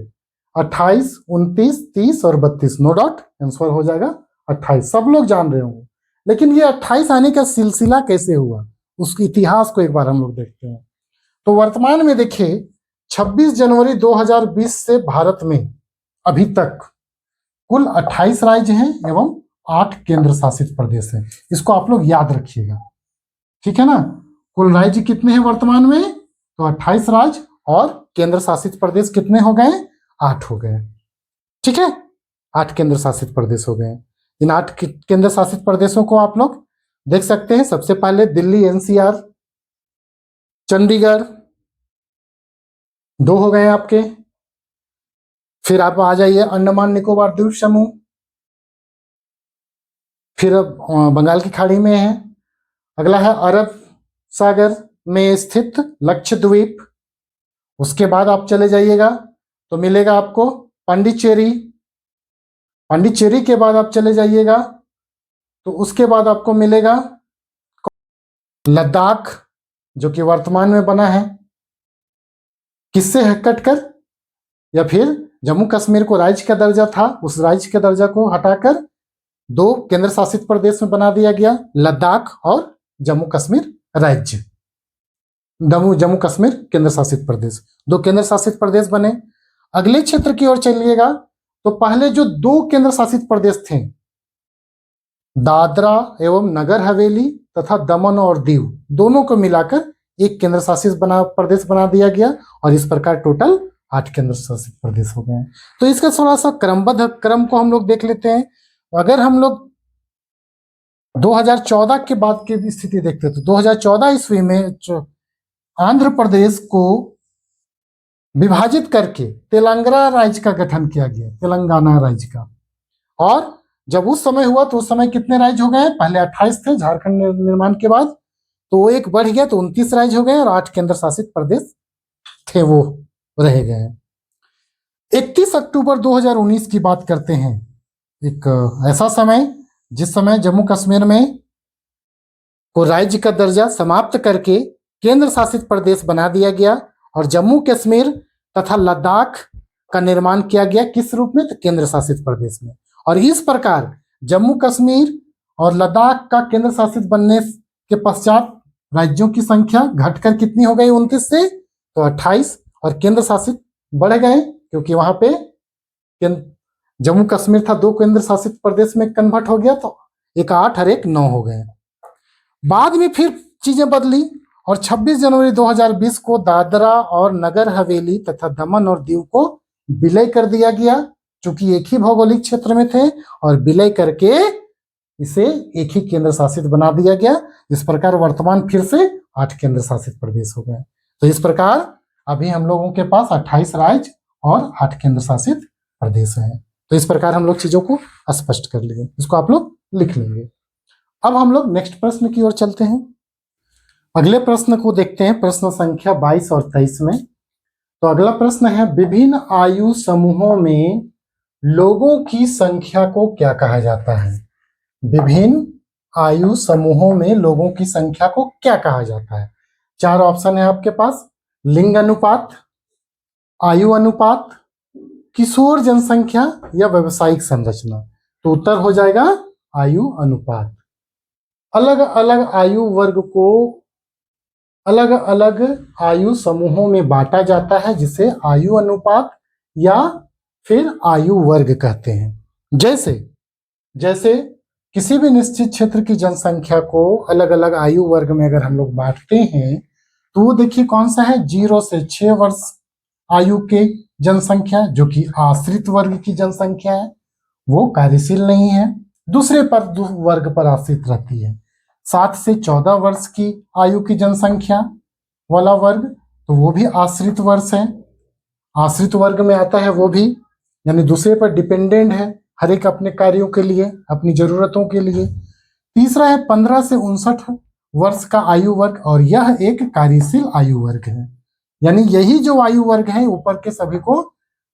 28, 29, 30 और 32। नो डाउट आंसर हो जाएगा 28। सब लोग जान रहे होंगे, लेकिन ये 28 आने का सिलसिला कैसे हुआ, उसके इतिहास को एक बार हम लोग देखते हैं। तो वर्तमान में देखिए, 26 जनवरी 2020 से भारत में अभी तक कुल 28 राज्य हैं एवं 8 केंद्र शासित प्रदेश हैं। इसको आप लोग याद रखिएगा, ठीक है ना? कुल राज्य कितने हैं वर्तमान में? तो 28 राज्य, और केंद्र शासित प्रदेश कितने हो गए? 8 हो गए। ठीक है, 8 केंद्र शासित प्रदेश हो गए। इन 8 केंद्र शासित प्रदेशों को आप लोग देख सकते हैं। सबसे पहले दिल्ली एनसीआर, चंडीगढ़ 2 हो गए आपके। फिर आप आ जाइए अंडमान निकोबार द्वीप समूह, फिर बंगाल की खाड़ी में है। अगला है अरब सागर में स्थित लक्षद्वीप। उसके बाद आप चले जाइएगा तो मिलेगा आपको पांडिचेरी। पांडिचेरी के बाद आप चले जाइएगा तो उसके बाद आपको मिलेगा लद्दाख, जो कि वर्तमान में बना है किससे कटकर, या फिर जम्मू कश्मीर को राज्य का दर्जा था, उस राज्य के दर्जा को हटाकर 2 केंद्र शासित प्रदेश में बना दिया गया, लद्दाख और जम्मू कश्मीर राज्य। जम्मू कश्मीर केंद्र शासित प्रदेश, 2 केंद्र शासित प्रदेश बने। अगले क्षेत्र की ओर चलिएगा तो पहले जो 2 केंद्र शासित प्रदेश थे, दादरा एवं नगर हवेली तथा दमन और दीव, दोनों को मिलाकर एक केंद्र शासित प्रदेश बना दिया गया, और इस प्रकार टोटल 8 केंद्र शासित प्रदेश हो गए। तो इसका थोड़ा सा क्रमबद्ध क्रम को हम लोग देख लेते हैं। अगर हम लोग 2014 के बाद की स्थिति देखते हैं तो 2014 ईस्वी में आंध्र प्रदेश को विभाजित करके तेलंगाना राज्य का गठन किया गया, तेलंगाना राज्य का। और जब उस समय हुआ तो उस समय कितने राज्य हो गए? पहले 28 थे झारखंड निर्माण के बाद, तो वो एक बढ़ गया तो 29 राज्य हो गए, और 8 केंद्र शासित प्रदेश थे वो रह गए। 31 अक्टूबर 2019 की बात करते हैं, एक ऐसा समय जिस समय जम्मू कश्मीर में को राज्य का दर्जा समाप्त करके केंद्र शासित प्रदेश बना दिया गया, और जम्मू कश्मीर तथा लद्दाख का निर्माण किया गया किस रूप में? तो केंद्र शासित प्रदेश में। और इस प्रकार जम्मू कश्मीर और लद्दाख का केंद्र शासित बनने के पश्चात राज्यों की संख्या घटकर कितनी हो गई? 29 से तो 28, और केंद्र शासित बढ़ गए क्योंकि वहां पे जम्मू कश्मीर था 2 केंद्र शासित प्रदेश में कन्वर्ट हो गया, तो एक 8 और एक 9 हो गए। बाद में फिर चीजें बदली और 26 जनवरी 2020 को दादरा और नगर हवेली तथा दमन और दीव को विलय कर दिया गया, चूंकि एक ही भौगोलिक क्षेत्र में थे, और विलय करके इसे एक ही केंद्र शासित बना दिया गया। इस प्रकार वर्तमान फिर से 8 केंद्र शासित प्रदेश हो गए। तो इस प्रकार अभी हम लोगों के पास 28 राज्य और 8 केंद्र शासित प्रदेश हैं। तो इस प्रकार हम लोग चीजों को स्पष्ट कर लिए, इसको आप लोग लिख लेंगे। अब हम लोग नेक्स्ट प्रश्न की ओर चलते हैं। अगले प्रश्न को देखते हैं, प्रश्न संख्या 22 और 23 में। तो अगला प्रश्न है, विभिन्न आयु समूहों में लोगों की संख्या को क्या कहा जाता है? विभिन्न आयु समूहों में लोगों की संख्या को क्या कहा जाता है? 4 ऑप्शन है आपके पास, लिंग अनुपात, आयु अनुपात, किशोर जनसंख्या या व्यावसायिक संरचना। तो उत्तर हो जाएगा आयु अनुपात। अलग अलग आयु वर्ग को अलग अलग आयु समूहों में बांटा जाता है, जिसे आयु अनुपात या फिर आयु वर्ग कहते हैं। जैसे किसी भी निश्चित क्षेत्र की जनसंख्या को अलग अलग आयु वर्ग में अगर हम लोग बांटते हैं, तो वो देखिए कौन सा है, 0 से 6 वर्ष आयु के जनसंख्या, जो कि आश्रित वर्ग की जनसंख्या है, वो कार्यशील नहीं है, दूसरे पर वर्ग पर आश्रित रहती है। 7 से 14 वर्ष की आयु की जनसंख्या वाला वर्ग, तो वो भी आश्रित वर्ष है, आश्रित वर्ग में आता है वो भी, यानी दूसरे पर डिपेंडेंट है हर एक अपने कार्यों के लिए, अपनी जरूरतों के लिए। तीसरा है 15 से 59 वर्ष का आयु वर्ग, और यह एक कार्यशील आयु वर्ग है, यानी यही जो आयु वर्ग है ऊपर के सभी को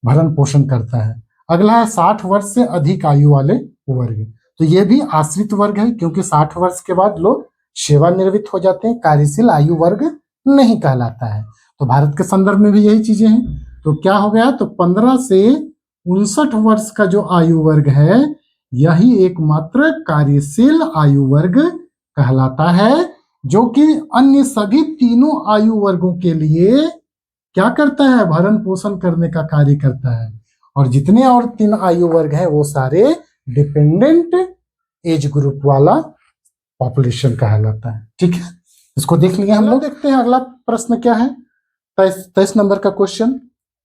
भरण पोषण करता है। अगला है 60 वर्ष से अधिक आयु वाले वर्ग, तो ये भी आश्रित वर्ग है, क्योंकि 60 वर्ष के बाद लोग सेवानिवृत्त हो जाते हैं, कार्यशील आयु वर्ग नहीं कहलाता है। तो भारत के संदर्भ में भी यही चीजें हैं। तो क्या हो गया, तो 15 से 59 वर्ष का जो आयु वर्ग है, यही एकमात्र कार्यशील आयु वर्ग कहलाता है, जो कि अन्य सभी तीनों आयु वर्गों के लिए क्या करता है, भरण पोषण करने का कार्य करता है। और जितने और 3 आयु वर्ग हैं वो सारे डिपेंडेंट एज ग्रुप वाला पॉपुलेशन कहलाता है। ठीक है, इसको देख लिए हम लोग। देखते हैं अगला प्रश्न क्या है, 23 नंबर का क्वेश्चन।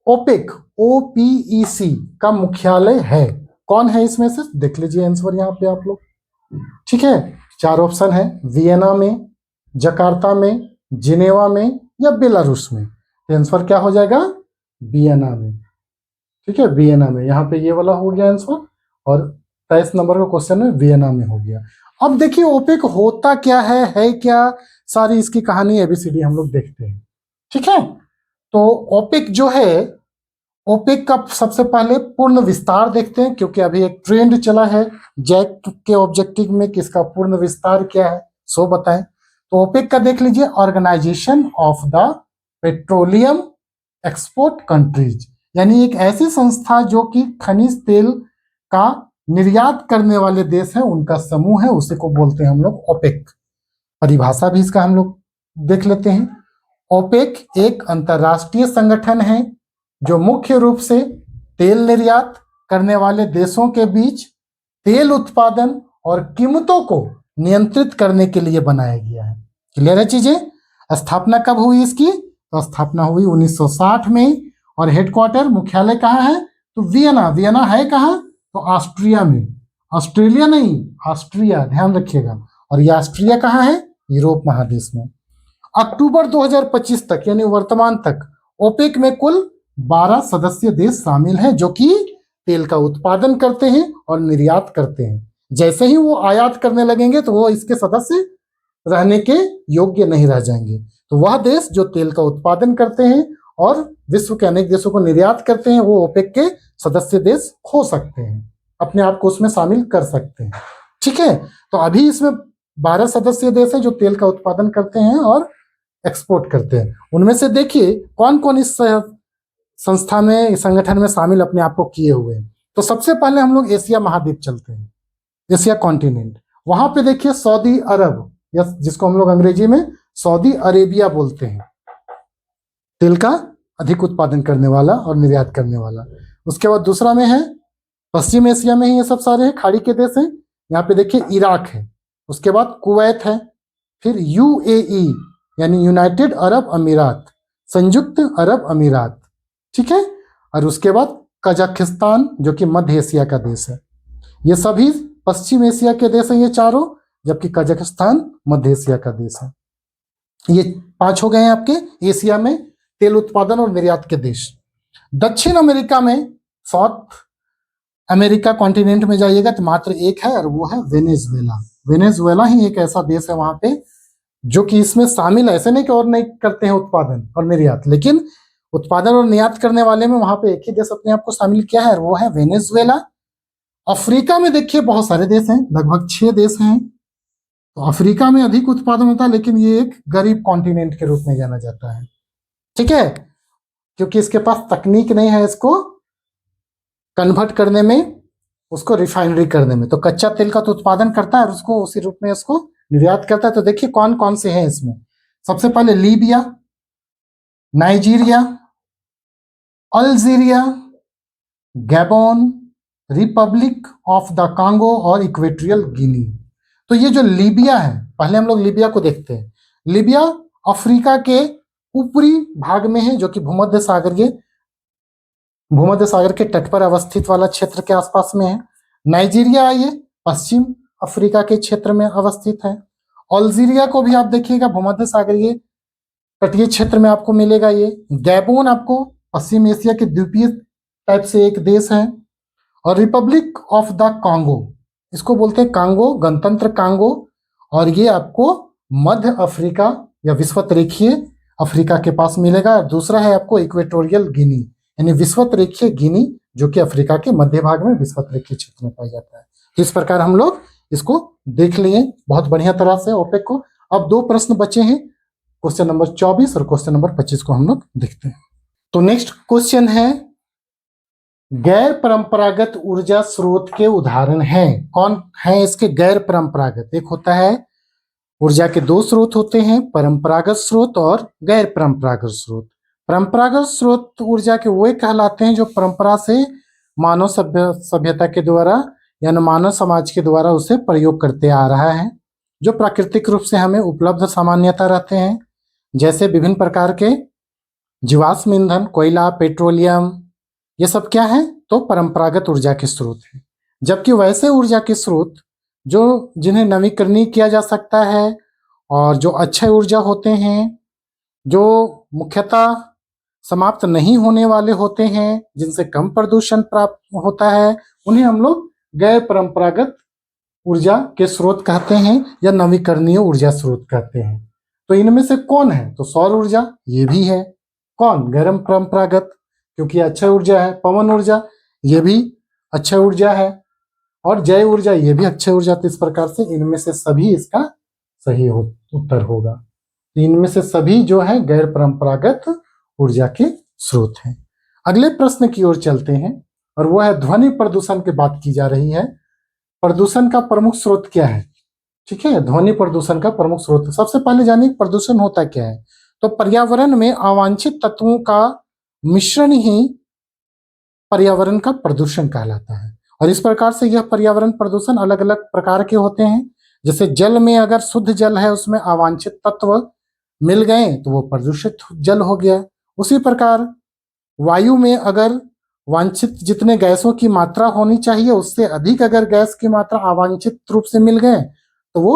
ओपेक OPEC का मुख्यालय है, कौन है इसमें से? देख लीजिए आंसर यहाँ पे आप लोग। ठीक है, 4 ऑप्शन है, वियना में, जकार्ता में, जिनेवा में या बेलारूस में। आंसर क्या हो जाएगा, वियना में। ठीक है, वियना में, यहाँ पे ये वाला हो गया आंसर, और 23 नंबर का क्वेश्चन है वियना में हो गया। अब देखिए ओपेक होता क्या है क्या, सारी इसकी कहानी ABCD हम लोग देखते हैं। ठीक है, तो ओपेक जो है, ओपेक का सबसे पहले पूर्ण विस्तार देखते हैं, क्योंकि अभी एक ट्रेंड चला है जैक के ऑब्जेक्टिव में कि इसका पूर्ण विस्तार क्या है, सो बताएं। तो ओपेक का देख लीजिए, organization of the petroleum export countries, यानी एक ऐसी संस्था जो कि खनिज तेल का निर्यात करने वाले देश हैं उनका समूह है, उसी को बोलते हैं हम लोग ओपेक। परिभाषा भी इसका हम लोग देख लेते हैं। ओपेक एक अंतरराष्ट्रीय संगठन है जो मुख्य रूप से तेल निर्यात करने वाले देशों के बीच तेल उत्पादन और कीमतों को नियंत्रित करने के लिए बनाया गया है। क्लियर है चीजें? स्थापना कब हुई इसकी? तो स्थापना हुई 1960 में, और हेडक्वार्टर मुख्यालय कहाँ है? तो वियना। वियना है कहाँ? तो ऑस्ट्रिया में, ऑस्ट्रेलिया नहीं, ऑस्ट्रिया, ध्यान रखिएगा। और ये ऑस्ट्रिया कहाँ है? यूरोप महादेश में। अक्टूबर 2025 तक यानी वर्तमान तक ओपेक में कुल 12 सदस्य देश शामिल हैं जो कि तेल का उत्पादन करते हैं और निर्यात करते हैं। जैसे ही वो आयात करने लगेंगे तो वो इसके सदस्य रहने के योग्य नहीं रह जाएंगे। तो वह देश जो तेल का उत्पादन करते हैं और विश्व के अनेक देशों को निर्यात करते हैं वो ओपेक के सदस्य देश हो सकते हैं, अपने आप को उसमें शामिल कर सकते हैं। ठीक है, तो अभी इसमें 12 सदस्य देश हैं जो तेल का उत्पादन करते हैं और एक्सपोर्ट करते हैं। उनमें से देखिए कौन कौन इस संस्था में, इस संगठन में शामिल अपने आप को किए हुए हैं। तो सबसे पहले हम लोग एशिया महाद्वीप चलते हैं, एशिया कॉन्टिनेंट। वहां पे देखिए सऊदी अरब, या जिसको हम लोग अंग्रेजी में सऊदी अरेबिया बोलते हैं, तेल का अधिक उत्पादन करने वाला और निर्यात करने वाला। उसके बाद दूसरा में है पश्चिम एशिया में ही ये सब सारे हैं, खाड़ी के देश हैं। यहाँ पे देखिए इराक है, उसके बाद कुवैत है, फिर यूएई यानी यूनाइटेड अरब अमीरात, संयुक्त अरब अमीरात, ठीक है। और उसके बाद कजाकिस्तान जो कि मध्य एशिया का देश है। ये सभी पश्चिम एशिया के देश हैं ये चारों, जबकि कजाकिस्तान मध्य एशिया का देश है। ये 5 हो गए हैं आपके एशिया में तेल उत्पादन और निर्यात के देश। दक्षिण अमेरिका में, साउथ अमेरिका कॉन्टिनेंट में जाइएगा तो मात्र एक है और वो है वेनेजुएला। वेनेजुएला ही एक ऐसा देश है वहां पे जो कि इसमें शामिल है। ऐसे नहीं कि और नहीं करते हैं उत्पादन और निर्यात, लेकिन उत्पादन और निर्यात करने वाले में वहां पे एक ही देश अपने आप को शामिल किया है और वो है वेनेजुएला। अफ्रीका में देखिए बहुत सारे देश हैं, लगभग 6 देश हैं। तो अफ्रीका में अधिक उत्पादन होता है, लेकिन ये एक गरीब कॉन्टिनेंट के रूप में जाना जाता है, ठीक है, क्योंकि इसके पास तकनीक नहीं है इसको कन्वर्ट करने में, उसको रिफाइनरी करने में। तो कच्चा तेल का तो उत्पादन करता है और उसको उसी रूप में उसको निर्यात करता है। तो देखिए कौन कौन से हैं इसमें। सबसे पहले Libya, Nigeria, Algeria, Gabon, Republic of the Congo और इक्वेटोरियल गिनी। तो ये जो लीबिया है, पहले हम लोग लीबिया को देखते हैं। लीबिया अफ्रीका के ऊपरी भाग में है, जो कि भूमध्य सागर के तट पर अवस्थित वाला क्षेत्र के आसपास में है। नाइजीरिया ये पश्चिम अफ्रीका के क्षेत्र में अवस्थित है। अल्जीरिया को भी आप देखिएगा भूमध्य सागरीय तटीय क्षेत्र में आपको मिलेगा। ये गैबोन आपको पश्चिम एशिया के द्वीपीय टाइप से एक देश है। और रिपब्लिक ऑफ द कांगो, इसको बोलते हैं कांगो, गणतंत्र कांगो, और ये आपको मध्य अफ्रीका या विषुवतरेखीय अफ्रीका के पास मिलेगा। दूसरा है आपको इक्वेटोरियल गिनी यानी विषुवतरेखीय गिनी, जो कि अफ्रीका के मध्य भाग में विषुवतरेखीय क्षेत्र में पाया जाता है। तो इस प्रकार हम लोग इसको देख लिए बहुत बढ़िया तरह से ओपेक को। अब 2 प्रश्न बचे हैं, क्वेश्चन नंबर 24 और क्वेश्चन नंबर 25 को हम लोग देखते हैं। तो नेक्स्ट क्वेश्चन है, गैर परंपरागत ऊर्जा स्रोत के उदाहरण हैं। कौन है इसके गैर परंपरागत? एक होता है ऊर्जा के 2 स्रोत होते हैं, परंपरागत स्रोत और गैर परंपरागत स्रोत। परंपरागत स्रोत ऊर्जा के वे कहलाते हैं जो परंपरा से मानव सभ्यता के द्वारा या मानव समाज के द्वारा उसे प्रयोग करते आ रहा है, जो प्राकृतिक रूप से हमें उपलब्ध सामान्यता रहते हैं, जैसे विभिन्न प्रकार के जीवाश्म ईंधन, कोयला, पेट्रोलियम, ये सब क्या है? तो परंपरागत ऊर्जा के स्रोत हैं। जबकि वैसे ऊर्जा के स्रोत जो जिन्हें नवीकरणीय किया जा सकता है और जो अक्षय ऊर्जा होते हैं, जो मुख्यतः समाप्त नहीं होने वाले होते हैं, जिनसे कम प्रदूषण प्राप्त होता है, उन्हें हम लोग गैर परंपरागत ऊर्जा के स्रोत कहते हैं या नवीकरणीय ऊर्जा स्रोत कहते हैं। तो इनमें से कौन है? तो सौर ऊर्जा ये भी है। कौन? गैर परंपरागत, क्योंकि अक्षय ऊर्जा है। पवन ऊर्जा ये भी अक्षय ऊर्जा है और जय ऊर्जा ये भी अक्षय ऊर्जा। तो इस प्रकार से इनमें से सभी इसका सही उत्तर होगा। तो इनमें से सभी जो है गैर परंपरागत ऊर्जा के स्रोत हैं। अगले प्रश्न की ओर चलते हैं और वह है ध्वनि प्रदूषण की बात की जा रही है। प्रदूषण का प्रमुख स्रोत क्या है? ठीक है, ध्वनि प्रदूषण का प्रमुख स्रोत। सबसे पहले जानिए प्रदूषण होता क्या है। तो पर्यावरण में अवांछित तत्वों का मिश्रण ही पर्यावरण का प्रदूषण कहलाता है। और इस प्रकार से यह पर्यावरण प्रदूषण अलग अलग प्रकार के होते हैं। जैसे जल में अगर शुद्ध जल है, उसमें अवांछित तत्व मिल गए तो वो प्रदूषित जल हो गया। उसी प्रकार वायु में अगर वांछित जितने गैसों की मात्रा होनी चाहिए उससे अधिक अगर गैस की मात्रा अवांछित रूप से मिल गए तो वो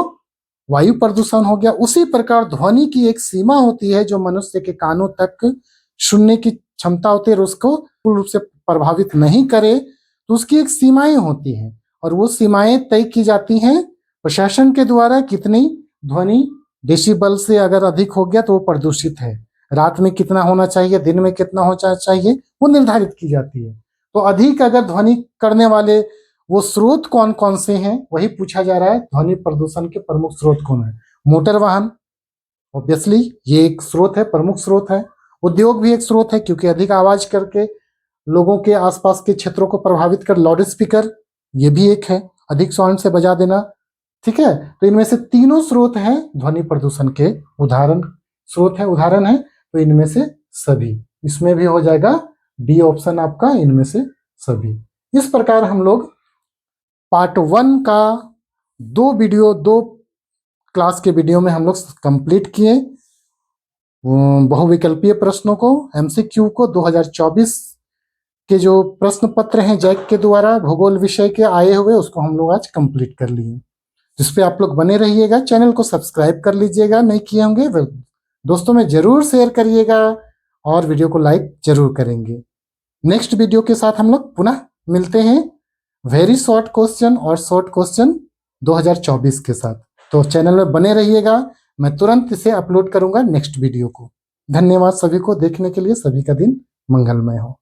वायु प्रदूषण हो गया। उसी प्रकार ध्वनि की एक सीमा होती है जो मनुष्य के कानों तक सुनने की क्षमता होती है और उसको पूर्ण रूप से प्रभावित नहीं करे, तो उसकी एक सीमाएं होती हैं और वो सीमाएं तय की जाती हैं प्रशासन के द्वारा। कितनी ध्वनि डेसिबल से अगर अधिक हो गया तो वो प्रदूषित है, रात में कितना होना चाहिए, दिन में कितना होना चाहिए, वो निर्धारित की जाती है। तो अधिक अगर ध्वनि करने वाले वो स्रोत कौन कौन से हैं वही पूछा जा रहा है। ध्वनि प्रदूषण के प्रमुख स्रोत कौन है? मोटर वाहन ऑब्वियसली ये एक स्रोत है, प्रमुख स्रोत है। उद्योग भी एक स्रोत है क्योंकि अधिक आवाज करके लोगों के आसपास के क्षेत्रों को प्रभावित कर। लाउड स्पीकर ये भी एक है, अधिक साउंड से बजा देना। ठीक है, तो इनमें से तीनों स्रोत हैं ध्वनि प्रदूषण के उदाहरण है। तो इनमें से सभी, इसमें भी हो जाएगा डी ऑप्शन आपका, इनमें से सभी। इस प्रकार हम लोग पार्ट 1 का 2 क्लास के वीडियो में हम लोग कंप्लीट किए बहुविकल्पीय प्रश्नों को, एमसीक्यू को। 2024 के जो प्रश्न पत्र हैं जैक के द्वारा भूगोल विषय के आए हुए, उसको हम लोग आज कंप्लीट कर लिए। जिस पे आप लोग बने रहिएगा, चैनल को सब्सक्राइब कर लीजिएगा, नहीं किए होंगे दोस्तों में जरूर शेयर करिएगा और वीडियो को लाइक जरूर करेंगे। नेक्स्ट वीडियो के साथ हम लोग पुनः मिलते हैं वेरी शॉर्ट क्वेश्चन और शॉर्ट क्वेश्चन 2024 के साथ। तो चैनल में बने रहिएगा, मैं तुरंत इसे अपलोड करूंगा नेक्स्ट वीडियो को। धन्यवाद सभी को देखने के लिए, सभी का दिन मंगलमय हो।